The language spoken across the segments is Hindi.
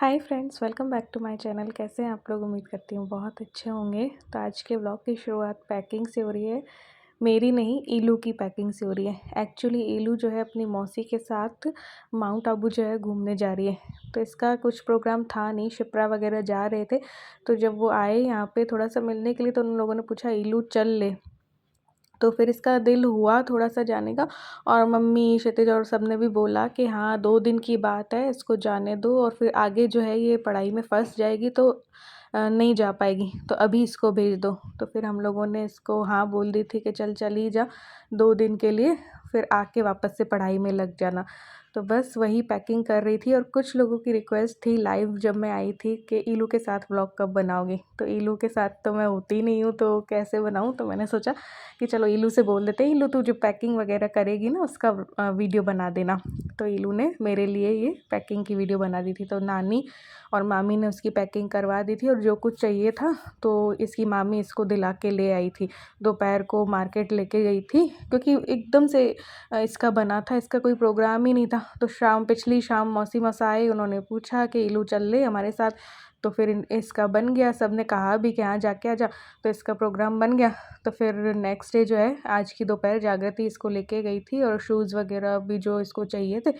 Hi friends, welcome back to my channel. कैसे हैं आप लोग? उम्मीद करती हूँ बहुत अच्छे होंगे। तो आज के व्लॉग की शुरुआत पैकिंग से हो रही है। मेरी नहीं, ईलू की पैकिंग से हो रही है। एक्चुअली ईलू जो है अपनी मौसी के साथ माउंट आबू जो है घूमने जा रही है। तो इसका कुछ प्रोग्राम था नहीं, शिप्रा वगैरह जा रहे थे। तो जब वो आए यहाँ पे थोड़ा सा मिलने के लिए, तो उन लोगों ने पूछा ईलू चल ले। तो फिर इसका दिल हुआ थोड़ा-सा जाने का, और मम्मी, क्षितिज और सब ने भी बोला कि हाँ 2 दिन की बात है, इसको जाने दो, और फिर आगे जो है ये पढ़ाई में फँस जाएगी तो नहीं जा पाएगी, तो अभी इसको भेज दो। तो फिर हम लोगों ने इसको हाँ बोल दी थी कि चल चली जा 2 दिन के लिए, फिर आके वापस से पढ़ाई में लग जाना। तो बस वही पैकिंग कर रही थी, और कुछ लोगों की रिक्वेस्ट थी लाइव जब मैं आई थी कि ईलू के साथ व्लॉग कब बनाओगी? तो ईलू के साथ तो मैं होती नहीं हूँ, तो कैसे बनाऊँ? तो मैंने सोचा कि चलो ईलू से बोल देते हैं, ईलू तू जो पैकिंग वगैरह करेगी ना उसका वीडियो बना देना। तो ईलू ने मेरे लिए ये पैकिंग की वीडियो बना दी थी। तो नानी और मामी ने उसकी पैकिंग करवा दी थी, और जो कुछ चाहिए था तो इसकी मामी इसको दिला के ले आई थी। दोपहर को मार्केट लेके गई थी, क्योंकि एकदम से इसका बना था, इसका कोई प्रोग्राम ही नहीं था। तो पिछली शाम मौसी मौसा आए, उन्होंने पूछा कि ईलू चल ले हमारे साथ। तो फिर इसका बन गया, सब ने कहा भी कि हाँ जाके आ जा, तो इसका प्रोग्राम बन गया। तो फिर नेक्स्ट डे जो है, आज की दोपहर जागृति इसको लेके गई थी, और शूज़ वगैरह भी जो इसको चाहिए थे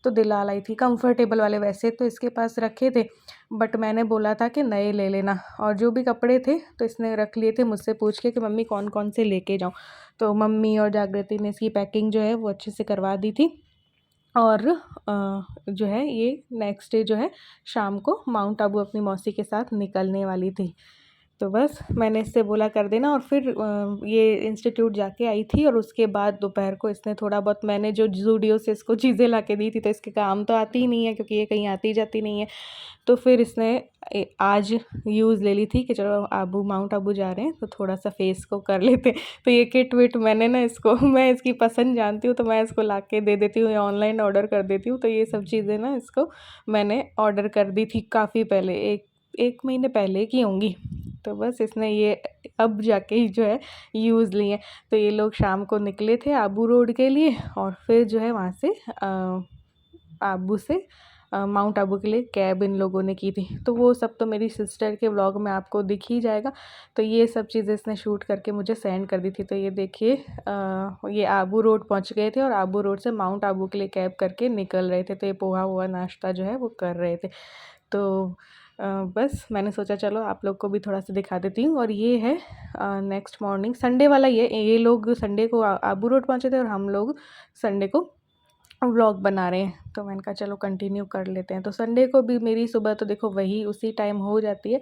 तो दिला लाई थी, कंफर्टेबल वाले। वैसे तो इसके पास रखे थे, बट मैंने बोला था कि नए ले लेना, और जो भी कपड़े थे तो इसने रख लिए थे मुझसे पूछ के कि मम्मी कौन कौन से लेके जाऊँ। तो मम्मी और जागृति ने इसकी पैकिंग जो है वो अच्छे से करवा दी थी। और जो है ये नेक्स्ट डे जो है शाम को माउंट आबू अपनी मौसी के साथ निकलने वाली थी। तो बस मैंने इससे बोला कर देना, और फिर ये इंस्टीट्यूट जाके आई थी, और उसके बाद दोपहर को इसने थोड़ा बहुत, मैंने जो ज़ूडियो से इसको चीज़ें ला के दी थी, तो इसके काम तो आती ही नहीं है क्योंकि ये कहीं आती जाती नहीं है। तो फिर इसने आज यूज़ ले ली थी कि चलो माउंट आबू जा रहे हैं तो थोड़ा सा फेस को कर लेते हैं। तो ये किट विट मैंने ना इसको मैं इसकी पसंद जानती हूँ, तो मैं इसको ला के दे देती हूँ या ऑनलाइन ऑर्डर कर देती हूँ। तो ये सब चीज़ें ना इसको मैंने ऑर्डर कर दी थी काफ़ी पहले, एक महीने पहले की होंगी। तो बस इसने ये अब जाके ही जो है यूज़ लिए। तो ये लोग शाम को निकले थे आबू रोड के लिए, और फिर जो है वहाँ से आबू से माउंट आबू के लिए कैब इन लोगों ने की थी। तो वो सब तो मेरी सिस्टर के व्लॉग में आपको दिख ही जाएगा। तो ये सब चीज़ें इसने शूट करके मुझे सेंड कर दी थी। तो ये देखिए, ये आबू रोड पहुँच गए थे, और आबू रोड से माउंट आबू के लिए कैब करके निकल रहे थे। तो ये पोहा हुआ नाश्ता जो है वो कर रहे थे। तो बस मैंने सोचा चलो आप लोग को भी थोड़ा सा दिखा देती हूँ। और ये है नेक्स्ट मॉर्निंग, संडे वाला। ये लोग संडे को आबू रोड पहुँचे थे, और हम लोग संडे को व्लॉग बना रहे हैं। तो मैंने कहा चलो कंटिन्यू कर लेते हैं। तो संडे को भी मेरी सुबह तो देखो वही उसी टाइम हो जाती है,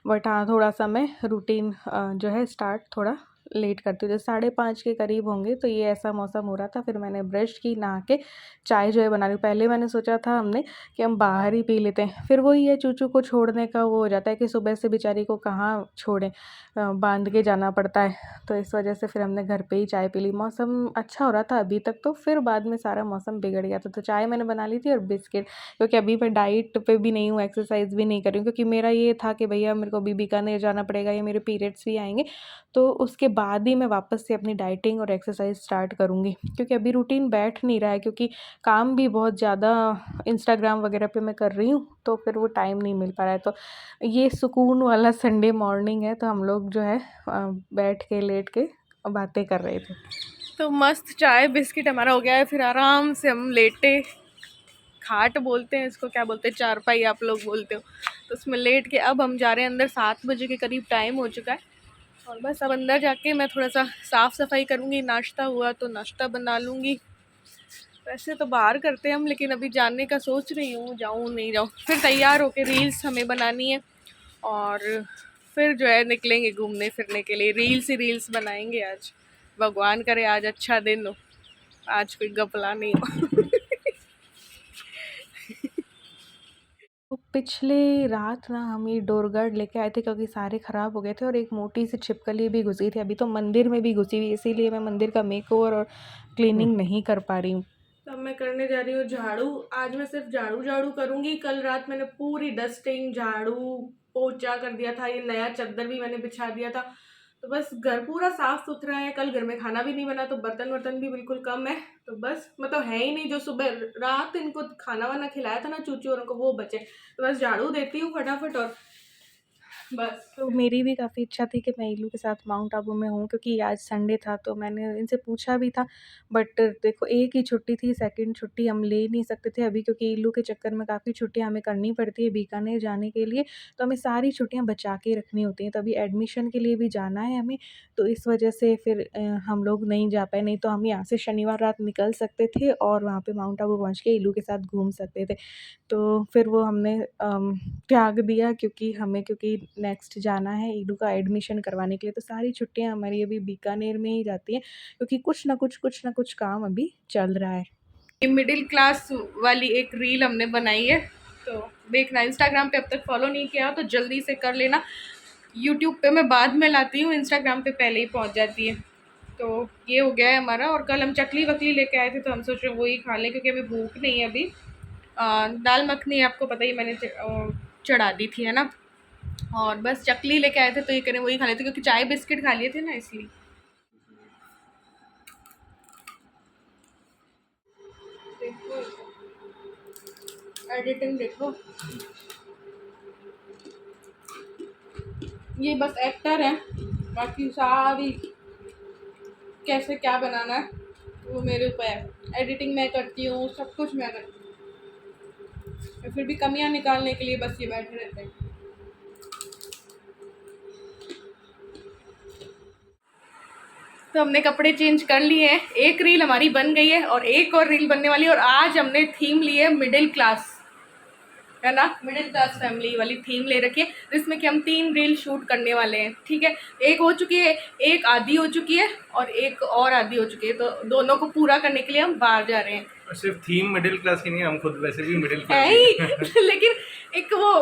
बट हाँ थोड़ा सा मैं रूटीन जो है स्टार्ट थोड़ा लेट करती हूँ। जैसे 5:30 के करीब होंगे, तो ये ऐसा मौसम हो रहा था। फिर मैंने ब्रश की, नहा के चाय जो है बना रही हूँ। पहले मैंने सोचा था हमने कि हम बाहर ही पी लेते हैं, फिर वही है चूचू को छोड़ने का वो हो जाता है कि सुबह से बेचारी को कहाँ छोड़ें, बांध के जाना पड़ता है। तो इस वजह से फिर हमने घर पे ही चाय पी ली। मौसम अच्छा हो रहा था अभी तक, तो फिर बाद में सारा मौसम बिगड़ गया था। तो चाय मैंने बना ली थी, और बिस्किट, क्योंकि अभी मैं डाइट पे भी नहीं हूँ, एक्सरसाइज भी नहीं कर रही हूँ, क्योंकि मेरा ये था कि भैया मेरे को बीकानेर जाना पड़ेगा, या मेरे पीरियड्स भी आएंगे, तो उसके बाद ही मैं वापस से अपनी डाइटिंग और एक्सरसाइज स्टार्ट करूँगी। क्योंकि अभी रूटीन बैठ नहीं रहा है, क्योंकि काम भी बहुत ज़्यादा इंस्टाग्राम वगैरह पे मैं कर रही हूँ, तो फिर वो टाइम नहीं मिल पा रहा है। तो ये सुकून वाला संडे मॉर्निंग है, तो हम लोग जो है बैठ के लेट के बातें कर रहे थे। तो मस्त चाय बिस्किट हमारा हो गया है। फिर आराम से हम लेटे, खाट बोलते हैं इसको, क्या बोलते हैं, चारपाई आप लोग बोलते हो, तो उसमें लेट के अब हम जा रहे हैं अंदर। 7 बजे के करीब टाइम हो चुका है, और बस अब अंदर जाके मैं थोड़ा सा साफ़ सफाई करूँगी। नाश्ता हुआ तो नाश्ता बना लूँगी। वैसे तो बाहर करते हैं हम, लेकिन अभी जानने का सोच रही हूँ, जाऊँ नहीं जाऊँ। फिर तैयार होके रील्स हमें बनानी है, और फिर जो है निकलेंगे घूमने फिरने के लिए। रील्स ही रील्स बनाएंगे आज। भगवान करे आज अच्छा दिन हो, आज कोई गपला नहीं हो। तो पिछले रात ना हम ये डोर गार्ड लेके आए थे, क्योंकि सारे ख़राब हो गए थे, और एक मोटी सी छिपकली भी घुसी थी। अभी तो मंदिर में भी घुसी हुई, इसीलिए मैं मंदिर का मेकओवर और क्लीनिंग नहीं कर पा रही हूँ। अब मैं करने जा रही हूँ झाड़ू। आज मैं सिर्फ झाड़ू करूँगी। कल रात मैंने पूरी डस्टिंग, झाड़ू पोछा कर दिया था। ये नया चादर भी मैंने बिछा दिया था, तो बस घर पूरा साफ सुथरा है। कल घर में खाना भी नहीं बना तो बर्तन वर्तन भी बिल्कुल कम है। तो बस मतलब है ही नहीं, जो सुबह रात इनको खाना वाना खिलाया था ना चूचू और उनको, वो बचे। तो बस झाड़ू देती हूँ फटाफट और बस। तो मेरी भी काफ़ी इच्छा थी कि मैं इल्लू के साथ माउंट आबू में हूँ, क्योंकि आज संडे था तो मैंने इनसे पूछा भी था। बट देखो एक ही छुट्टी थी, सेकंड छुट्टी हम ले नहीं सकते थे अभी, क्योंकि इल्लू के चक्कर में काफ़ी छुट्टियाँ हमें करनी पड़ती है बीकानेर जाने के लिए। तो हमें सारी छुट्टियाँ बचा के रखनी होती हैं। तो अभी एडमिशन के लिए भी जाना है हमें, तो इस वजह से फिर हम लोग नहीं जा पाए। नहीं तो हम यहाँ से शनिवार रात निकल सकते थे और वहाँ पे माउंट आबू पहुँच के इल्लू के साथ घूम सकते थे। तो फिर वो हमने त्याग दिया, क्योंकि नेक्स्ट जाना है इल्लू का एडमिशन करवाने के लिए। तो सारी छुट्टियाँ हमारी अभी बीकानेर में ही जाती हैं, क्योंकि कुछ ना कुछ काम अभी चल रहा है। ये मिडिल क्लास वाली एक रील हमने बनाई है, तो देखना। इंस्टाग्राम पे अब तक फॉलो नहीं किया तो जल्दी से कर लेना। यूट्यूब पे मैं बाद में लाती हूँ, इंस्टाग्राम पे पहले ही पहुँच जाती है। तो ये हो गया है हमारा। और कल हम चकली वकली लेके आए थे तो हम सोच रहे वही खा लें, क्योंकि हमें भूख नहीं है अभी। दाल मखनी आपको पता ही मैंने चढ़ा दी थी, है ना। और बस चकली लेके आए थे तो ये करें वही खा लेते, क्योंकि चाय बिस्किट खा लिए थे ना, इसलिए। देखो एडिटिंग देखो, ये बस एक्टर है, बाकी सारी कैसे क्या बनाना है वो मेरे ऊपर है। एडिटिंग मैं करती हूँ, सब कुछ मैं करती हूँ, फिर भी कमियाँ निकालने के लिए बस ये बैठे रहते हैं। तो हमने कपड़े चेंज कर लिए हैं, एक रील हमारी बन गई है और एक और रील बनने वाली है। और आज हमने थीम ली है मिडिल क्लास, है ना, मिडिल क्लास फैमिली वाली थीम ले रखी है, जिसमें कि हम 3 रील शूट करने वाले हैं। ठीक है, एक हो चुकी है, एक आधी हो चुकी है और एक और आधी हो चुकी है। तो दोनों को पूरा करने के लिए हम बाहर जा रहे हैं। सिर्फ थीम मिडिल क्लास की नहीं, हम खुद वैसे भी मिडिल क्लास है ही लेकिन एक वो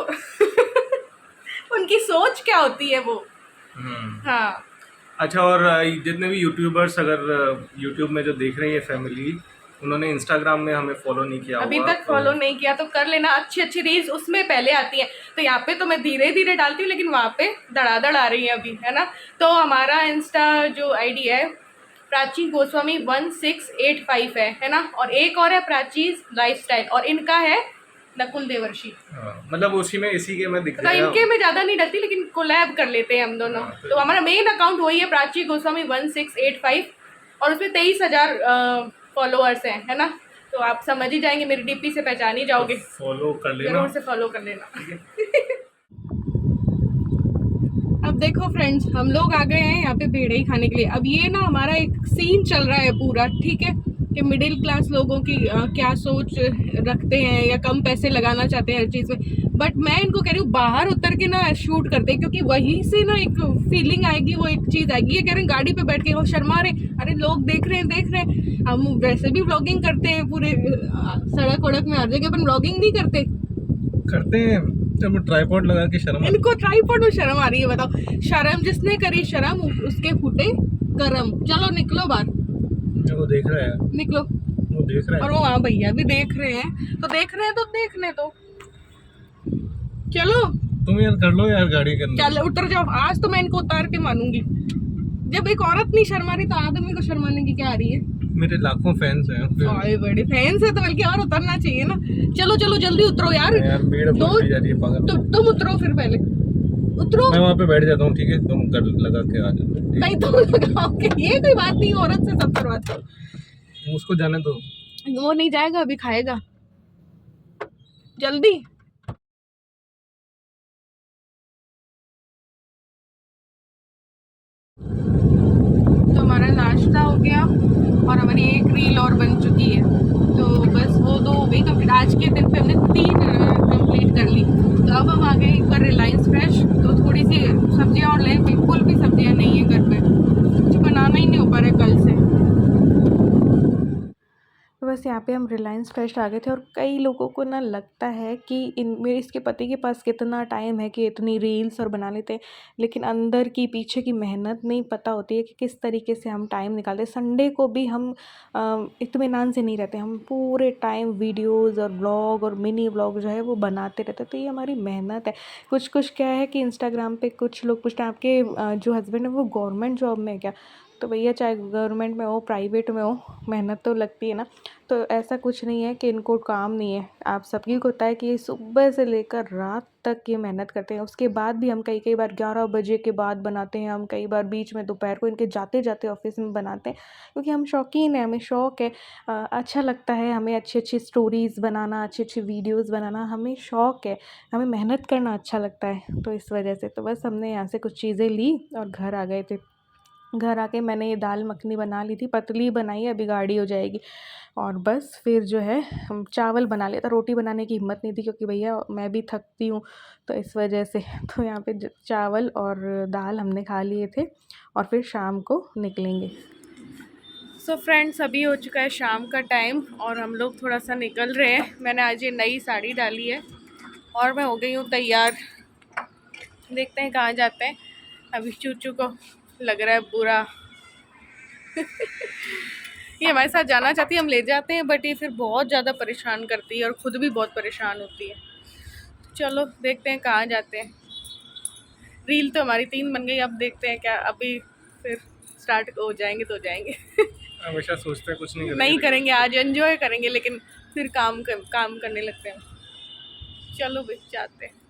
उनकी सोच क्या होती है वो। हाँ अच्छा, और जितने भी यूट्यूबर्स अगर यूट्यूब में जो देख रही है फैमिली, उन्होंने इंस्टाग्राम में हमें फॉलो नहीं किया अभी हुआ, तक फॉलो नहीं किया तो कर लेना। अच्छी अच्छी रील्स उसमें पहले आती हैं। तो यहाँ पे तो मैं धीरे धीरे डालती हूँ, लेकिन वहाँ पे धड़ाधड़ आ रही है अभी, है ना। तो हमारा इंस्टा जो आईडी है प्राची गोस्वामी 1685 है ना। और एक और है प्राची लाइफस्टाइल, और इनका है नकुल देवर्षि। मतलब उसी में इसी के में दिख तो रहा है। इनके में ज़्यादा नहीं डरती, लेकिन कोलैब कर लेते हैं हम दोनों। तो हमारा मेन अकाउंट वही है, प्राची गोस्वामी 1685, और उसमें 23,000 फॉलोअर्स हैं, है ना। तो आप समझ ही जाएंगे, मेरी डीपी से पहचान ही जाओगे। तो फॉलो कर लेना, जरूर से फॉलो कर लेना। अब देखो फ्रेंड्स, हम लोग आ गए हैं यहाँ पे भेड़े ही खाने के लिए। अब ये ना हमारा एक सीन चल रहा है पूरा, ठीक है, कि मिडिल क्लास लोगों की क्या सोच रखते हैं या कम पैसे लगाना चाहते हैं हर चीज़ में। बट मैं इनको कह रही हूँ बाहर उतर के ना शूट करते हैं, क्योंकि वहीं से ना एक फीलिंग आएगी, वो एक चीज़ आएगी। ये कह रहे हैं गाड़ी पे बैठ के वो शर्मा रहे, अरे लोग देख रहे हैं। हम वैसे भी व्लॉगिंग करते हैं, पूरे सड़क वड़क में हर जगह अपन व्लॉगिंग नहीं करते हैं। जब ट्राइपॉड लगा के शर्म, इनको ट्राइपॉड में शर्म आ रही है, बताओ। शर्म जिसने करी शर्म उसके फूटे करम। चलो निकलो बाहर, वो देख रहा है, निकलो। वो देख रहा है, और वो हाँ भैया भी देख रहे हैं, तो देखने दो। चलो तुम यार कर लो यार, गाड़ी करनी। चलो उतर जाओ, आज तो मैं इनको उतार के मानूंगी। जब एक औरत नहीं शर्मा रही तो आदमी को शर्माने की क्या आ रही है। मेरे लाखों फैंस हैं, बड़े फैंस है तो बल्कि और उतरना चाहिए ना। चलो जल्दी उतरो यार, तुम उतरो, फिर पहले उतरो। मैं वहाँ पे बैठ जाता हूँ, ठीक है, तुम कर लगा के आ जाओ। नहीं तुम लगाओगे, ये कोई बात नहीं, औरत से सब करवाते हो। उसको जाने दो, वो नहीं जाएगा, अभी खाएगा जल्दी। तो हमारा नाश्ता हो गया और हमारी एक रील और बन चुकी है। तो बस वो 2 हो गई कंप्लीट। आज के दिन पे हमने 3 कंप्लीट कर ली। तो अब हम आ गए एक बार रिलायंस फ्रेश। तो थोड़ी सी सब्जियां और लें, बिल्कुल भी सब्जियां नहीं है घर पे, कुछ बनाना ही नहीं हो पा रहा है कल से। बस यहाँ पे हम रिलायंस फ्रेश आ गए थे, और कई लोगों को ना लगता है कि इन मेरे इसके पति के पास कितना टाइम है कि इतनी रील्स और बना लेते हैं, लेकिन अंदर की पीछे की मेहनत नहीं पता होती है कि किस तरीके से हम टाइम निकालते हैं। संडे को भी हम इत्मीनान से नहीं रहते, हम पूरे टाइम वीडियोज़ और ब्लॉग और मिनी ब्लॉग जो है वो बनाते रहते हैं। तो ये हमारी मेहनत है। कुछ कुछ क्या है कि इंस्टाग्राम पे कुछ लोग पूछते हैं आपके जो हस्बैंड है वो गवर्नमेंट जॉब में है क्या? तो भैया चाहे गवर्नमेंट में हो प्राइवेट में हो, मेहनत तो लगती है ना। तो ऐसा कुछ नहीं है कि इनको काम नहीं है, आप सबकी को पता है कि ये सुबह से लेकर रात तक ये मेहनत करते हैं। उसके बाद भी हम कई कई बार 11 बजे के बाद बनाते हैं, हम कई बार बीच में दोपहर को इनके जाते जाते ऑफिस में बनाते हैं, क्योंकि हम शौकीन हैं, हमें शौक़ है। अच्छा लगता है हमें अच्छी अच्छी स्टोरीज़ बनाना, अच्छी अच्छी वीडियोज़ बनाना, हमें शौक़ है, हमें मेहनत करना अच्छा लगता है। तो इस वजह से तो बस हमने यहाँ से कुछ चीज़ें ली और घर आ गए थे। घर आके मैंने ये दाल मखनी बना ली थी, पतली बनाई है, अभी गाढ़ी हो जाएगी। और बस फिर जो है हम चावल बना लिया था, रोटी बनाने की हिम्मत नहीं थी क्योंकि भैया मैं भी थकती हूँ, तो इस वजह से तो यहाँ पे चावल और दाल हमने खा लिए थे और फिर शाम को निकलेंगे। सो फ्रेंड्स, अभी हो चुका है शाम का टाइम और हम लोग थोड़ा सा निकल रहे हैं। मैंने आज ये नई साड़ी डाली है और मैं हो गई हूँ तैयार। देखते हैं कहाँ जाते हैं। अभी चूचू को लग रहा है बुरा ये हमारे साथ जाना चाहती है, हम ले जाते हैं, बट ये फिर बहुत ज़्यादा परेशान करती है और ख़ुद भी बहुत परेशान होती है। चलो देखते हैं कहाँ जाते हैं। रील तो हमारी 3 बन गई, अब देखते हैं क्या, अभी फिर स्टार्ट हो जाएंगे तो जाएंगे हमेशा सोचते हैं कुछ नहीं करेंगे, आज एंजॉय करेंगे, लेकिन फिर काम करने लगते हैं। चलो भाई जाते हैं।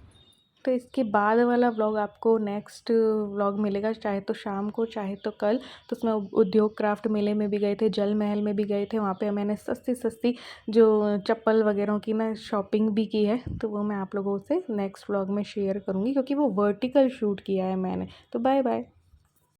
तो इसके बाद वाला व्लॉग आपको नेक्स्ट व्लॉग मिलेगा, चाहे तो शाम को चाहे तो कल। तो उसमें उद्योग क्राफ्ट मेले में भी गए थे, जल महल में भी गए थे, वहाँ पे मैंने सस्ती सस्ती जो चप्पल वगैरह की ना शॉपिंग भी की है, तो वो मैं आप लोगों से नेक्स्ट व्लॉग में शेयर करूँगी, क्योंकि वो वर्टिकल शूट किया है मैंने। तो बाय बाय।